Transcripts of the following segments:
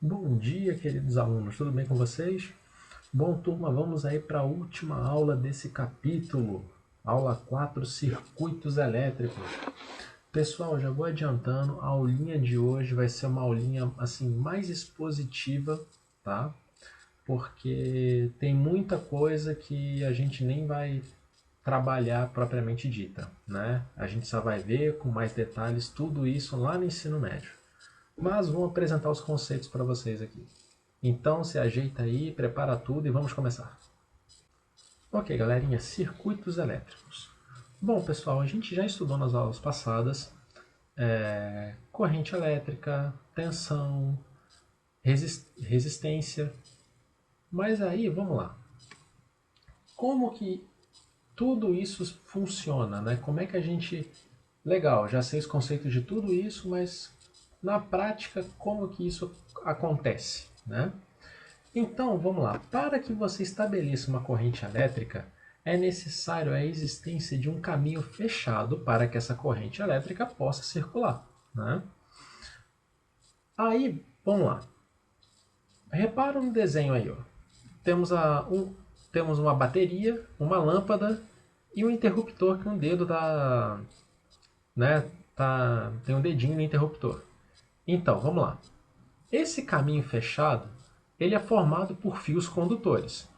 Bom dia, queridos alunos, tudo bem com vocês? Bom, turma, vamos aí para a última aula desse capítulo, aula 4, circuitos elétricos. Pessoal, já vou adiantando, a aulinha de hoje vai ser uma aulinha assim mais expositiva, tá? Porque tem muita coisa que a gente nem vai trabalhar propriamente dita, né? A gente só vai ver com mais detalhes tudo isso lá no ensino médio. Mas vou apresentar os conceitos para vocês aqui. Então se ajeita aí, prepara tudo e vamos começar. Ok, galerinha, circuitos elétricos. Bom, pessoal, a gente já estudou nas aulas passadas corrente elétrica, tensão, resistência. Mas aí, vamos lá. Como que tudo isso funciona, né? Como é que a gente... Legal, já sei os conceitos de tudo isso, mas na prática, como que isso acontece, né? Então, vamos lá. Para que você estabeleça uma corrente elétrica, é necessário a existência de um caminho fechado para que essa corrente elétrica possa circular, né? Aí, vamos lá. Repara no desenho aí, ó. Temos, temos uma bateria, uma lâmpada e um interruptor que um dedo tá, né, tem um dedinho no interruptor. Então, vamos lá. Esse caminho fechado, ele é formado por fios condutores.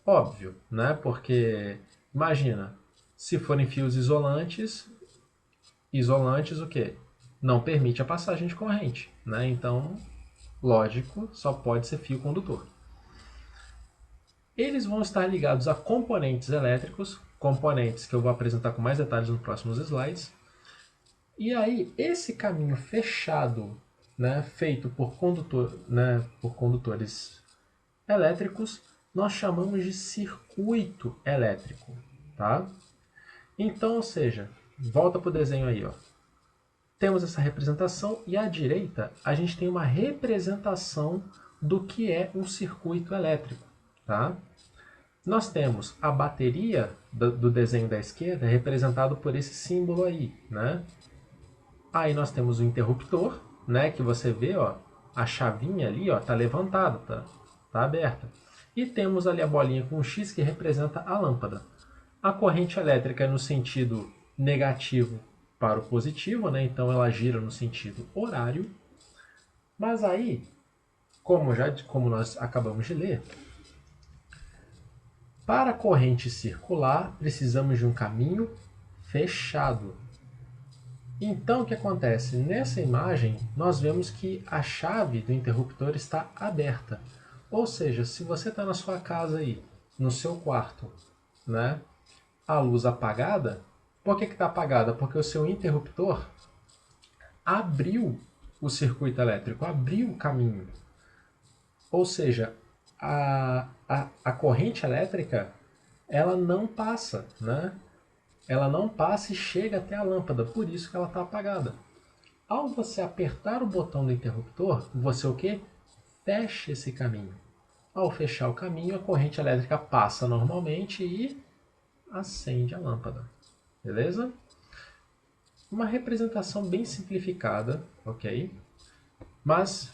Óbvio, né? Porque imagina, se forem fios isolantes, isolantes o quê? Não permite a passagem de corrente, né? Então, lógico, só pode ser fio condutor. Eles vão estar ligados a componentes elétricos, componentes que eu vou apresentar com mais detalhes nos próximos slides. E aí, esse caminho fechado, né, feito por, por condutores elétricos, nós chamamos de circuito elétrico, tá? Então, ou seja, volta para o desenho aí, ó. Temos essa representação e à direita a gente tem uma representação do que é um circuito elétrico, tá? Nós temos a bateria do desenho da esquerda representado por esse símbolo aí, né? Aí nós temos o interruptor, né, que você vê, ó, a chavinha ali, ó, tá levantada, tá aberta. E temos ali a bolinha com um X que representa a lâmpada. A corrente elétrica é no sentido negativo para o positivo, né? Então ela gira no sentido horário. Mas aí, como nós acabamos de ler, para a corrente circular, precisamos de um caminho fechado. Então o que acontece? Nessa imagem, nós vemos que a chave do interruptor está aberta. Ou seja, se você está na sua casa aí, no seu quarto, né, a luz apagada, por que está apagada? Porque o seu interruptor abriu o circuito elétrico, abriu o caminho. Ou seja, a corrente elétrica ela não passa, né? Ela não passa e chega até a lâmpada, por isso que ela está apagada. Ao você apertar o botão do interruptor, você o quê? Fecha esse caminho. Ao fechar o caminho, a corrente elétrica passa normalmente e acende a lâmpada. Beleza? Uma representação bem simplificada, ok? Mas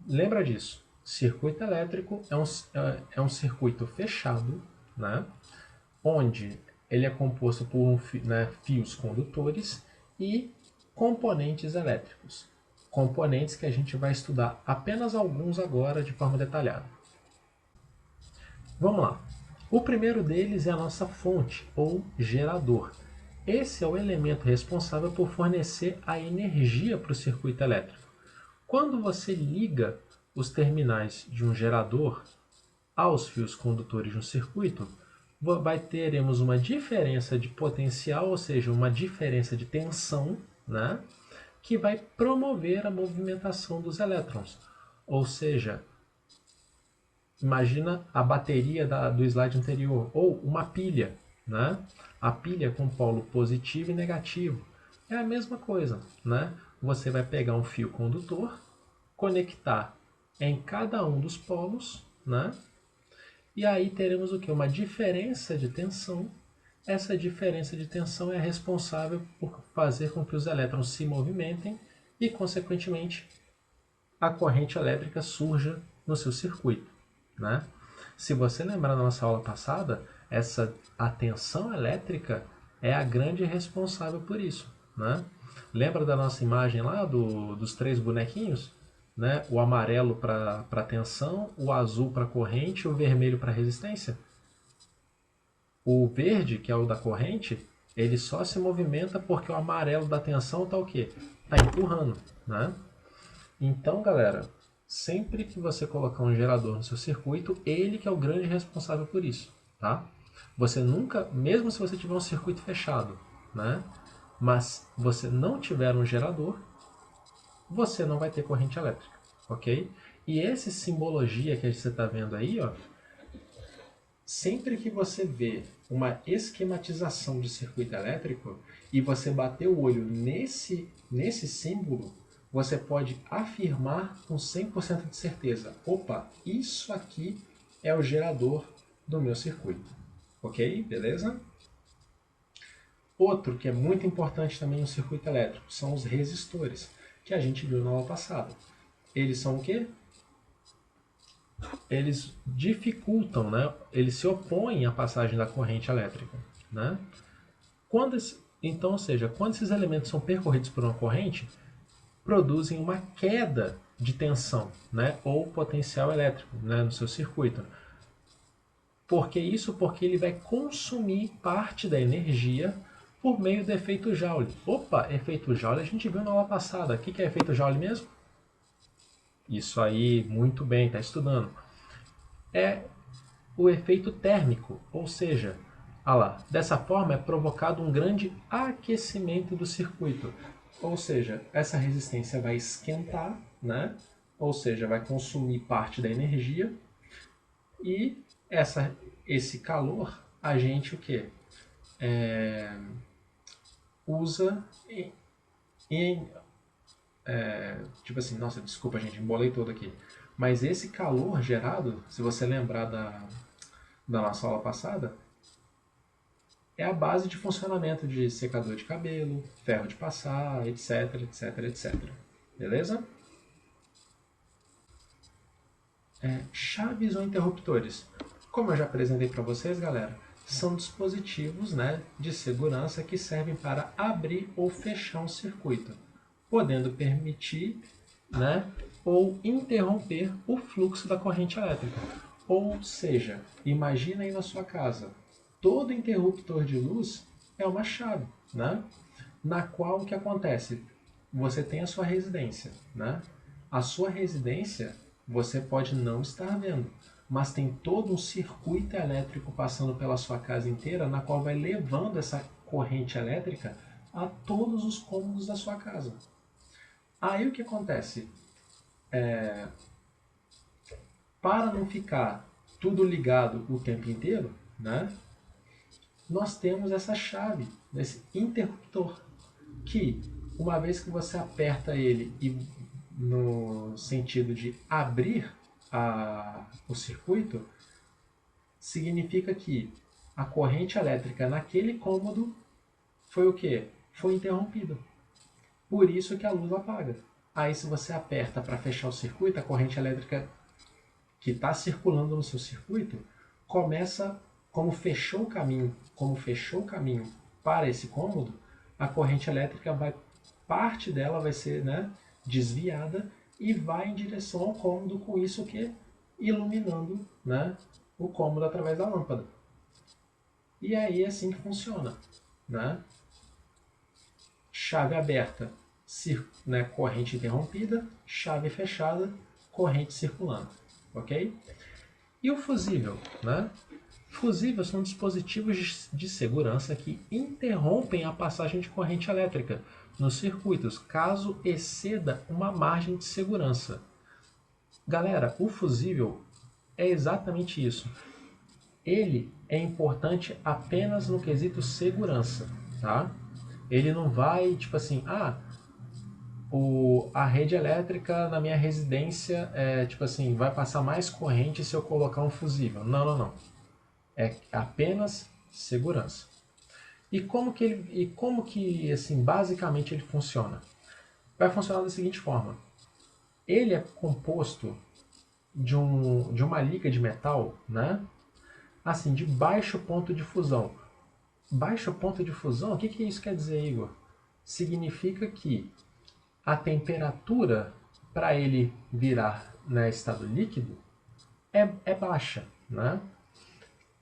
lembra disso. Circuito elétrico é um circuito fechado, né? Onde ele é composto por fios condutores e componentes elétricos. Componentes que a gente vai estudar apenas alguns agora de forma detalhada. Vamos lá. O primeiro deles é a nossa fonte, ou gerador. Esse é o elemento responsável por fornecer a energia para o circuito elétrico. Quando você liga os terminais de um gerador aos fios condutores de um circuito, teremos uma diferença de potencial, ou seja, uma diferença de tensão, né, que vai promover a movimentação dos elétrons. Ou seja, imagina a bateria do slide anterior, ou uma pilha, né? A pilha com polo positivo e negativo. É a mesma coisa, né? Você vai pegar um fio condutor, conectar em cada um dos polos, né? E aí teremos o que? Uma diferença de tensão. Essa diferença de tensão é responsável por fazer com que os elétrons se movimentem e, consequentemente, a corrente elétrica surja no seu circuito, né? Se você lembrar da nossa aula passada, a tensão elétrica é a grande responsável por isso, né? Lembra da nossa imagem lá dos 3 bonequinhos? Né? O amarelo para tensão, o azul para corrente e o vermelho para resistência? O verde, que é o da corrente, ele só se movimenta porque o amarelo da tensão está o quê? Está empurrando, né? Então, galera, sempre que você colocar um gerador no seu circuito, ele que é o grande responsável por isso, tá? Você nunca, mesmo se você tiver um circuito fechado, né? Mas você não tiver um gerador, você não vai ter corrente elétrica, ok? E essa simbologia que você está vendo aí, ó, sempre que você vê uma esquematização de circuito elétrico e você bater o olho nesse símbolo, você pode afirmar com 100% de certeza: opa, isso aqui é o gerador do meu circuito. Ok? Beleza? Outro que é muito importante também no circuito elétrico são os resistores, que a gente viu na aula passada. Eles são o quê? Eles dificultam, né? Eles se opõem à passagem da corrente elétrica, né? Então, ou seja, quando esses elementos são percorridos por uma corrente, produzem uma queda de tensão, né? Ou potencial elétrico, né? No seu circuito. Por que isso? Porque ele vai consumir parte da energia por meio do efeito Joule. Opa, efeito Joule a gente viu na aula passada. O que é efeito Joule mesmo? Isso aí, muito bem, está estudando. É o efeito térmico, ou seja, dessa forma é provocado um grande aquecimento do circuito. Ou seja, essa resistência vai esquentar, né? Ou seja, vai consumir parte da energia e esse calor a gente o quê? Usa tipo assim, nossa, desculpa gente, embolei todo aqui. Mas esse calor gerado, se você lembrar da nossa aula passada, é a base de funcionamento de secador de cabelo, ferro de passar, etc, etc, etc. Beleza? Chaves ou interruptores. Como eu já apresentei para vocês, galera, são dispositivos, né, de segurança que servem para abrir ou fechar um circuito, podendo permitir, né, ou interromper o fluxo da corrente elétrica. Ou seja, imagina aí na sua casa, todo interruptor de luz é uma chave, né, na qual o que acontece? Você tem a sua residência, né? A sua residência você pode não estar vendo, mas tem todo um circuito elétrico passando pela sua casa inteira, na qual vai levando essa corrente elétrica a todos os cômodos da sua casa. Aí o que acontece? Para não ficar tudo ligado o tempo inteiro, né? Nós temos essa chave, esse interruptor, que uma vez que você aperta ele e no sentido de abrir o circuito, significa que a corrente elétrica naquele cômodo foi o quê? Foi interrompida. Por isso que a luz apaga. Aí se você aperta para fechar o circuito, a corrente elétrica que está circulando no seu circuito começa, como fechou o caminho para esse cômodo, a corrente elétrica parte dela vai ser, né, desviada e vai em direção ao cômodo, com isso que iluminando, né, o cômodo através da lâmpada. E aí é assim que funciona, né? Chave aberta, né, corrente interrompida, chave fechada, corrente circulando, ok? E o fusível, né? Fusíveis são dispositivos de segurança que interrompem a passagem de corrente elétrica nos circuitos, caso exceda uma margem de segurança. Galera, o fusível é exatamente isso. Ele é importante apenas no quesito segurança, tá? Ele não vai, tipo assim, a rede elétrica na minha residência tipo assim, vai passar mais corrente se eu colocar um fusível. Não, não, não. É apenas segurança. E como que assim, basicamente ele funciona? Vai funcionar da seguinte forma. ele é composto de uma liga de metal, né? Assim, de baixo ponto de fusão. Baixo ponto de fusão, o que isso quer dizer, Igor? Significa que a temperatura para ele virar, né, estado líquido é baixa, né?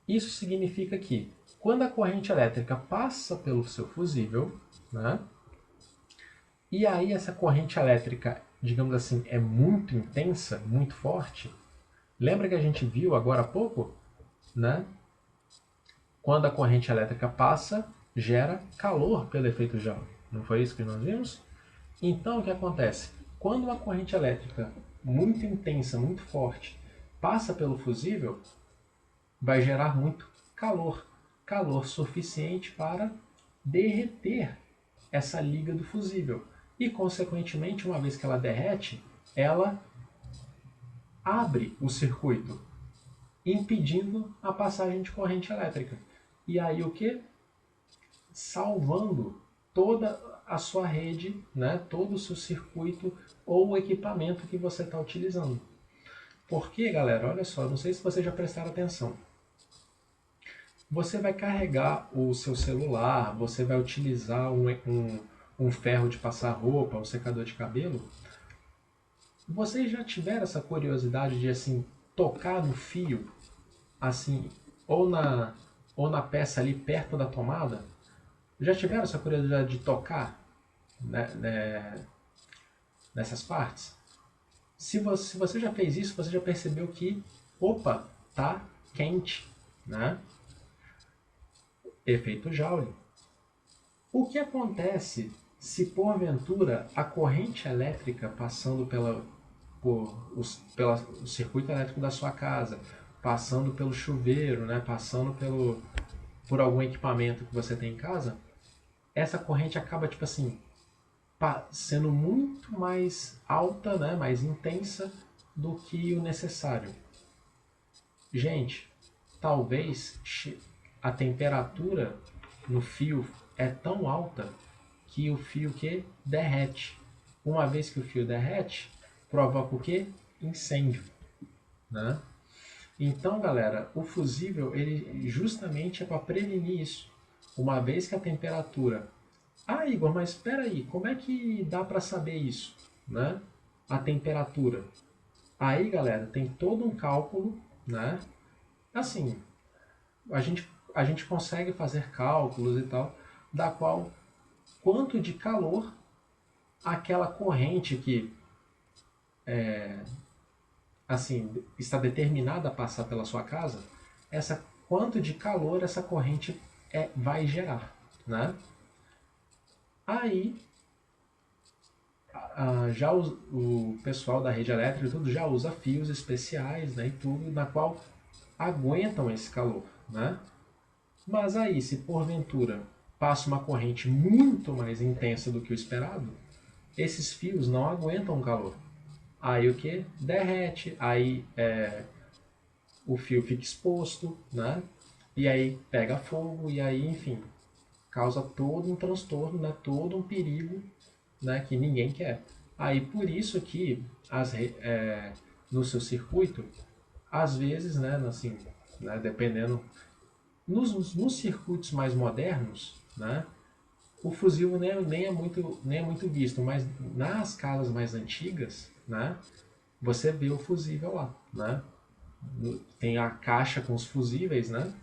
Isso significa que quando a corrente elétrica passa pelo seu fusível, né, e aí essa corrente elétrica, digamos assim, é muito intensa, muito forte. Lembra que a gente viu agora há pouco, né? Quando a corrente elétrica passa, gera calor pelo efeito Joule. Não foi isso que nós vimos? Então, o que acontece? Quando uma corrente elétrica muito intensa, muito forte, passa pelo fusível, vai gerar muito calor. Calor suficiente para derreter essa liga do fusível. E, consequentemente, uma vez que ela derrete, ela abre o circuito, impedindo a passagem de corrente elétrica. E aí o que? Salvando toda a sua rede, né? Todo o seu circuito ou o equipamento que você está utilizando. Porque, galera, olha só, não sei se vocês já prestaram atenção. Você vai carregar o seu celular, você vai utilizar um ferro de passar roupa, um secador de cabelo. Vocês já tiveram essa curiosidade de assim tocar no fio, assim, ou na peça ali perto da tomada? Já tiveram essa curiosidade de tocar, né, nessas partes? Se você já fez isso, você já percebeu que, opa, tá quente, né? Efeito Joule. O que acontece se porventura a corrente elétrica passando pelo circuito elétrico da sua casa, passando pelo chuveiro, né, passando por algum equipamento que você tem em casa, essa corrente acaba tipo assim sendo muito mais alta, né, mais intensa do que o necessário. Gente, talvez a temperatura no fio é tão alta que o fio que derrete. Uma vez que o fio derrete, provoca o que? Incêndio, né? Então, galera, o fusível ele justamente é para prevenir isso. Uma vez que a temperatura... Ah, Igor, mas espera aí, como é que dá para saber isso, né? A temperatura. Aí, galera, tem todo um cálculo, né? Assim, a gente consegue fazer cálculos e tal, da qual quanto de calor aquela corrente que assim está determinada a passar pela sua casa, quanto de calor essa corrente vai gerar, né? Aí já o pessoal da rede elétrica e tudo já usa fios especiais, né, e tudo na qual aguentam esse calor, né? Mas aí, se porventura passa uma corrente muito mais intensa do que o esperado, esses fios não aguentam o calor. Aí o que? Derrete, aí o fio fica exposto, né? E aí pega fogo, e aí, enfim, causa todo um transtorno, né? Todo um perigo, né? Que ninguém quer. Aí por isso que no seu circuito, às vezes, né? Assim, né, dependendo nos circuitos mais modernos, né, o fusível nem é muito visto, mas nas casas mais antigas, né, você vê o fusível lá, né? Tem a caixa com os fusíveis, né?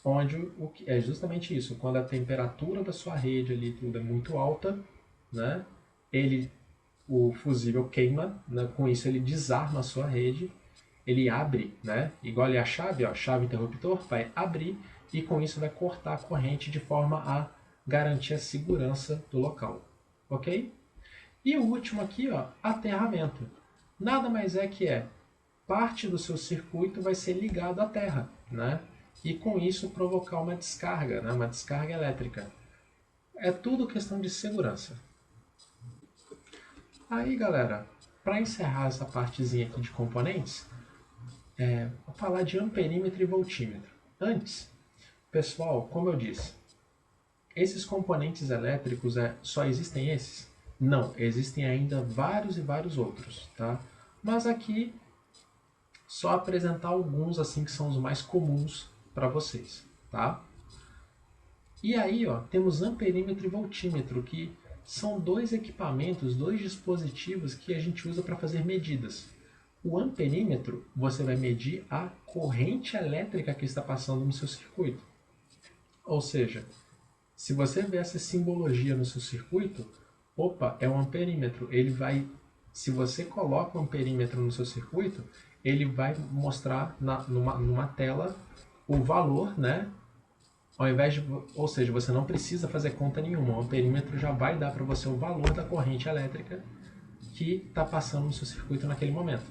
Onde é justamente isso, quando a temperatura da sua rede ali tudo é muito alta, né? O fusível queima, né? Com isso ele desarma a sua rede, ele abre, né? Igual ali a chave, ó, chave interruptor, vai abrir e com isso vai cortar a corrente de forma a garantir a segurança do local, ok? E o último aqui, ó, aterramento. Nada mais é que parte do seu circuito vai ser ligado à terra, né? E com isso provocar uma descarga, né? Uma descarga elétrica. É tudo questão de segurança. Aí, galera, para encerrar essa partezinha aqui de componentes, vou falar de amperímetro e voltímetro. Antes, pessoal, como eu disse, esses componentes elétricos só existem esses? Não, existem ainda vários e vários outros, tá? Mas aqui só apresentar alguns assim que são os mais comuns para vocês, tá? E aí, ó, temos amperímetro e voltímetro, que são dois equipamentos, dois dispositivos que a gente usa para fazer medidas. O amperímetro, você vai medir a corrente elétrica que está passando no seu circuito. Ou seja, se você vê essa simbologia no seu circuito, opa, é um amperímetro. Ele vai, se você coloca um amperímetro no seu circuito, ele vai mostrar numa tela o valor, né? Ao invés de, ou seja, você não precisa fazer conta nenhuma. O amperímetro já vai dar para você o valor da corrente elétrica que está passando no seu circuito naquele momento.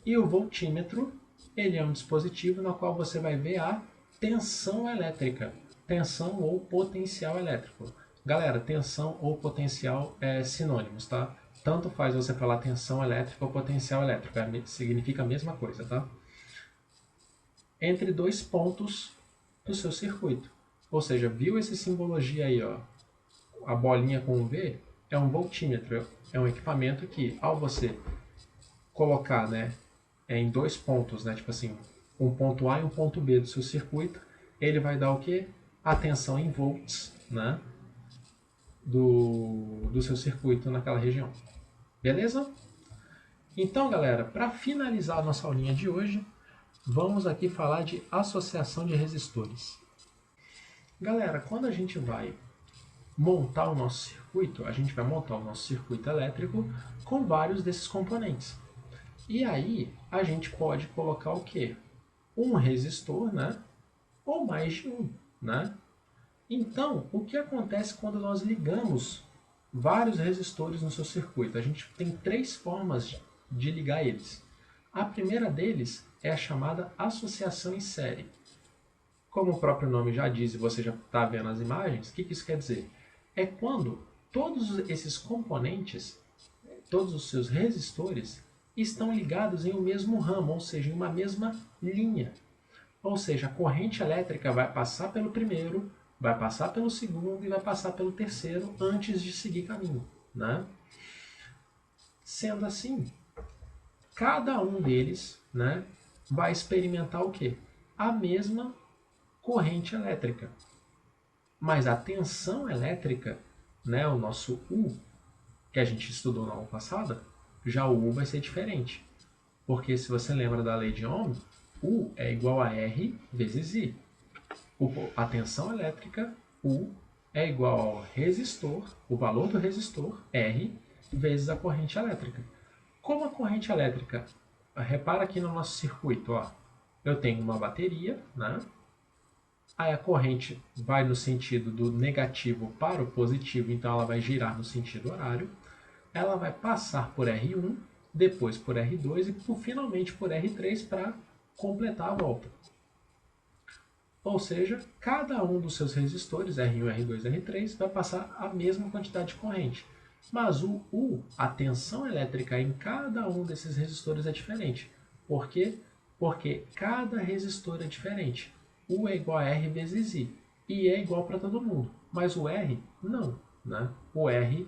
E o voltímetro, ele é um dispositivo no qual você vai ver a tensão elétrica. Tensão ou potencial elétrico. Galera, tensão ou potencial é sinônimos, tá? Tanto faz você falar tensão elétrica ou potencial elétrico, significa a mesma coisa, tá? Entre dois pontos do seu circuito. Ou seja, viu essa simbologia aí, ó? A bolinha com um V é um voltímetro, é um equipamento que, ao você colocar, né, em dois pontos, né, tipo assim, um ponto A e um ponto B do seu circuito, ele vai dar o quê? A tensão em volts, né, do seu circuito naquela região. Beleza? Então, galera, para finalizar a nossa aulinha de hoje, vamos aqui falar de associação de resistores. Galera, quando a gente vai montar o nosso circuito, a gente vai montar o nosso circuito elétrico com vários desses componentes. E aí, a gente pode colocar o quê? Um resistor, né? Ou mais de um, né? Então, o que acontece quando nós ligamos vários resistores no seu circuito? A gente tem três formas de ligar eles. A primeira deles é a chamada associação em série. Como o próprio nome já diz e você já está vendo as imagens, o que isso quer dizer? É quando todos esses componentes, todos os seus resistores, estão ligados em um mesmo ramo, ou seja, em uma mesma linha. Ou seja, a corrente elétrica vai passar pelo primeiro, vai passar pelo segundo e vai passar pelo terceiro antes de seguir caminho, né? Sendo assim, cada um deles, né, vai experimentar o quê? A mesma corrente elétrica. Mas a tensão elétrica, né, o nosso U, que a gente estudou na aula passada, já o U vai ser diferente. Porque se você lembra da lei de Ohm, U é igual a R vezes I. A tensão elétrica, U, é igual ao resistor, o valor do resistor, R, vezes a corrente elétrica. Como a corrente elétrica, repara aqui no nosso circuito, ó, eu tenho uma bateria, né? Aí a corrente vai no sentido do negativo para o positivo, então ela vai girar no sentido horário. Ela vai passar por R1, depois por R2 e finalmente por R3 para completar a volta. Ou seja, cada um dos seus resistores, R1, R2, R3, vai passar a mesma quantidade de corrente. Mas a tensão elétrica em cada um desses resistores é diferente. Por quê? Porque cada resistor é diferente. U é igual a R vezes I. I é igual para todo mundo. Mas o R, não. Né? O R,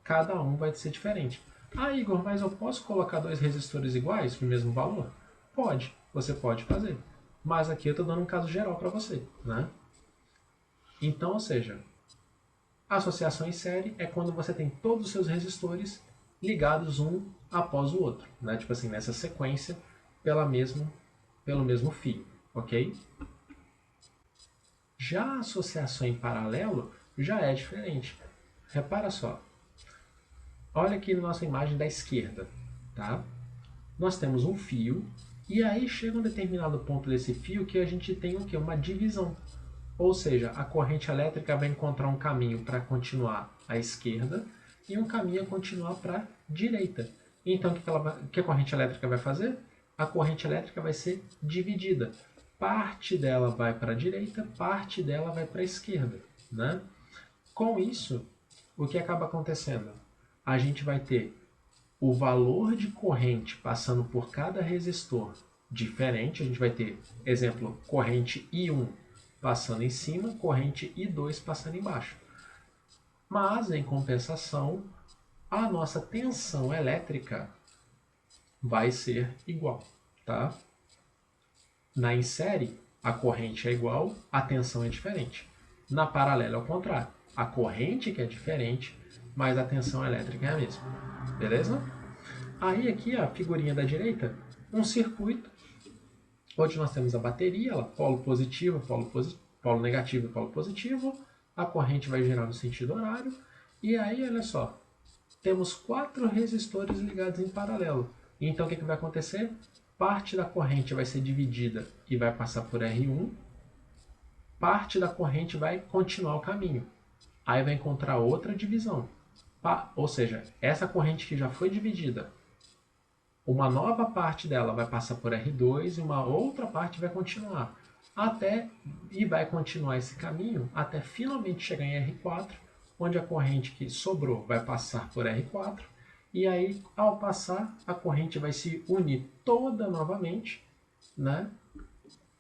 cada um vai ser diferente. Ah, Igor, mas eu posso colocar dois resistores iguais com o mesmo valor? Pode, você pode fazer. Mas aqui eu estou dando um caso geral para você. Né? Então, ou seja, a associação em série é quando você tem todos os seus resistores ligados um após o outro. Né? Tipo assim, nessa sequência, pelo mesmo fio. Ok? Já a associação em paralelo já é diferente. Repara só. Olha aqui na nossa imagem da esquerda. Tá? Nós temos um fio e aí chega um determinado ponto desse fio que a gente tem o quê? Uma divisão. Ou seja, a corrente elétrica vai encontrar um caminho para continuar à esquerda e um caminho a continuar para a direita. Então, o que a corrente elétrica vai fazer? A corrente elétrica vai ser dividida. Parte dela vai para a direita, parte dela vai para a esquerda. Né? Com isso, o que acaba acontecendo? A gente vai ter o valor de corrente passando por cada resistor diferente. A gente vai ter, exemplo, corrente I1 passando em cima, corrente I2 passando embaixo. Mas, em compensação, a nossa tensão elétrica vai ser igual, tá? Na em série, a corrente é igual, a tensão é diferente. Na paralela é o contrário. A corrente que é diferente, mas a tensão elétrica é a mesma. Beleza? Aí aqui a figurinha da direita, um circuito, onde nós temos a bateria, ela, polo positivo, polo negativo e polo positivo. A corrente vai girar no sentido horário. E aí, olha só, temos 4 resistores ligados em paralelo. Então o que vai acontecer? Parte da corrente vai ser dividida e vai passar por R1. Parte da corrente vai continuar o caminho. Aí vai encontrar outra divisão. Ou seja, essa corrente que já foi dividida, uma nova parte dela vai passar por R2 e uma outra parte vai continuar. E vai continuar esse caminho até finalmente chegar em R4, onde a corrente que sobrou vai passar por R4. E aí, ao passar, a corrente vai se unir toda novamente, né?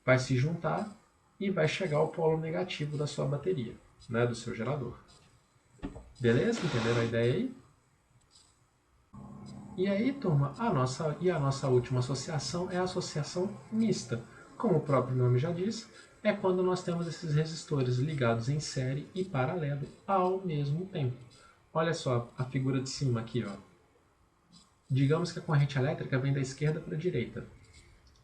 Vai se juntar e vai chegar ao polo negativo da sua bateria, né? Do seu gerador. Beleza? Entenderam a ideia aí? E aí, turma, a nossa última associação é a associação mista. Como o próprio nome já diz, é quando nós temos esses resistores ligados em série e paralelo ao mesmo tempo. Olha só a figura de cima aqui, ó. Digamos que a corrente elétrica vem da esquerda para a direita.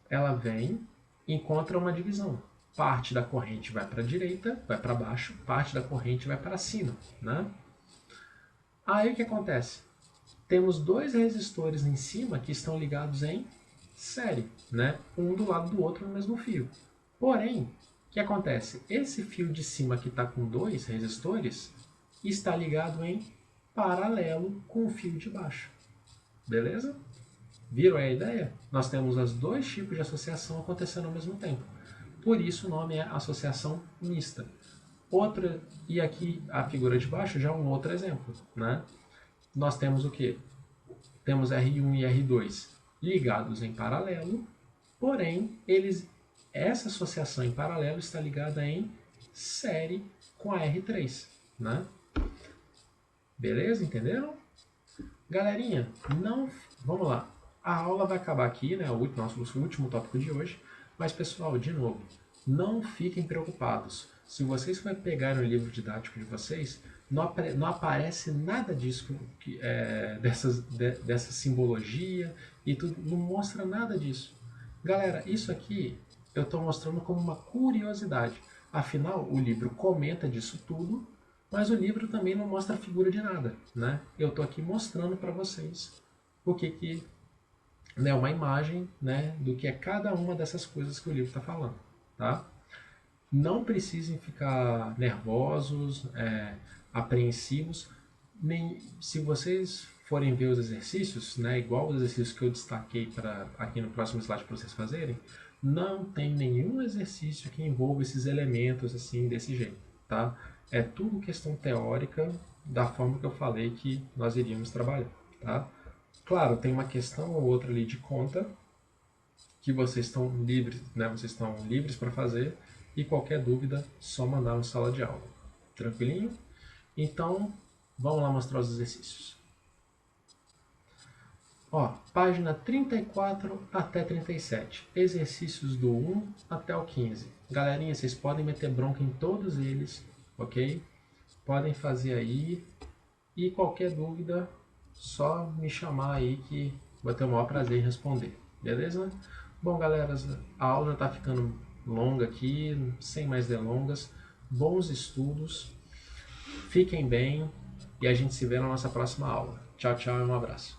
Ela vem e encontra uma divisão. Parte da corrente vai para a direita, vai para baixo, parte da corrente vai para cima, né? Aí o que acontece? Temos 2 resistores em cima que estão ligados em série, né? Um do lado do outro no mesmo fio. Porém, o que acontece? Esse fio de cima que está com 2 resistores está ligado em paralelo com o fio de baixo. Beleza? Viram a ideia? Nós temos os 2 tipos de associação acontecendo ao mesmo tempo. Por isso o nome é associação mista. E aqui a figura de baixo já é um outro exemplo, né? Nós temos o quê? Temos R1 e R2 ligados em paralelo, porém essa associação em paralelo está ligada em série com a R3, né? Beleza? Entenderam? Galerinha, vamos lá. A aula vai acabar aqui, né? O nosso último tópico de hoje. Mas, pessoal, de novo, não fiquem preocupados. Se vocês forem pegar o livro didático de vocês, não aparece nada disso, dessa simbologia e tudo. Não mostra nada disso. Galera, isso aqui eu estou mostrando como uma curiosidade. Afinal, o livro comenta disso tudo, mas o livro também não mostra a figura de nada, né? Eu estou aqui mostrando para vocês o que né, uma imagem, né, do que é cada uma dessas coisas que o livro está falando, tá? Não precisem ficar nervosos, apreensivos, nem se vocês forem ver os exercícios, né, igual os exercícios que eu destaquei aqui no próximo slide para vocês fazerem, não tem nenhum exercício que envolva esses elementos assim desse jeito, tá? É tudo questão teórica da forma que eu falei que nós iríamos trabalhar, tá? Claro, tem uma questão ou outra ali de conta que vocês estão livres, né? Vocês estão livres para fazer e qualquer dúvida só mandar na sala de aula. Tranquilinho? Então, vamos lá mostrar os exercícios. Ó, página 34 até 37. Exercícios do 1 até o 15. Galerinha, vocês podem meter bronca em todos eles, ok? Podem fazer aí. E qualquer dúvida, só me chamar aí que vou ter o maior prazer em responder. Beleza? Bom, galera, a aula já está ficando longa aqui, sem mais delongas. Bons estudos. Fiquem bem e a gente se vê na nossa próxima aula. Tchau, tchau e um abraço.